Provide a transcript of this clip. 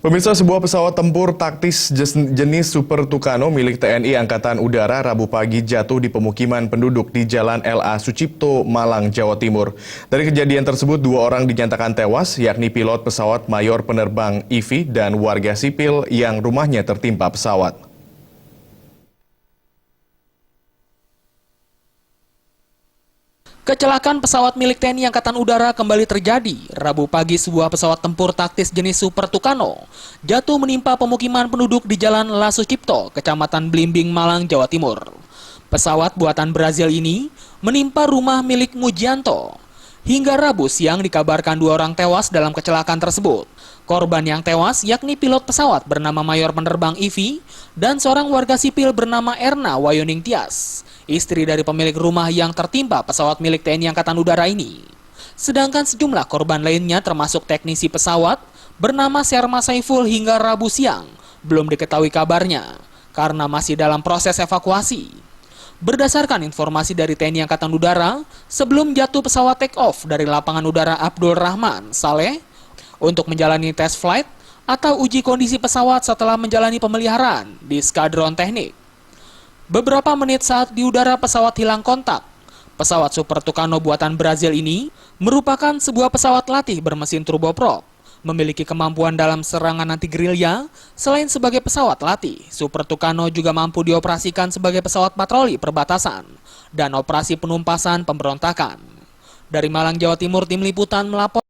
Pemirsa, sebuah pesawat tempur taktis jenis Super Tucano milik TNI Angkatan Udara Rabu pagi jatuh di pemukiman penduduk di Jalan LA Sucipto, Malang, Jawa Timur. Dari kejadian tersebut, 2 orang dinyatakan tewas, yakni pilot pesawat mayor penerbang IV dan warga sipil yang rumahnya tertimpa pesawat. Kecelakaan pesawat milik TNI Angkatan Udara kembali terjadi. Rabu pagi sebuah pesawat tempur taktis jenis Super Tucano jatuh menimpa pemukiman penduduk di Jalan La Sucipto, Kecamatan Blimbing, Malang, Jawa Timur. Pesawat buatan Brazil ini menimpa rumah milik Mujianto. Hingga Rabu siang dikabarkan 2 orang tewas dalam kecelakaan tersebut. Korban yang tewas yakni pilot pesawat bernama Mayor Penerbang IV dan seorang warga sipil bernama Erna Wayoning Tias, istri dari pemilik rumah yang tertimpa pesawat milik TNI Angkatan Udara ini. Sedangkan sejumlah korban lainnya termasuk teknisi pesawat bernama Sherma Saiful hingga Rabu siang belum diketahui kabarnya karena masih dalam proses evakuasi. Berdasarkan informasi dari TNI Angkatan Udara, sebelum jatuh pesawat take off dari lapangan udara Abdul Rahman Saleh untuk menjalani test flight atau uji kondisi pesawat setelah menjalani pemeliharaan di skadron teknik. Beberapa menit saat di udara pesawat hilang kontak. Pesawat Super Tucano buatan Brazil ini merupakan sebuah pesawat latih bermesin turboprop, memiliki kemampuan dalam serangan anti-gerilya. Selain sebagai pesawat latih, Super Tucano juga mampu dioperasikan sebagai pesawat patroli perbatasan dan operasi penumpasan pemberontakan. Dari Malang, Jawa Timur, Tim Liputan melapor.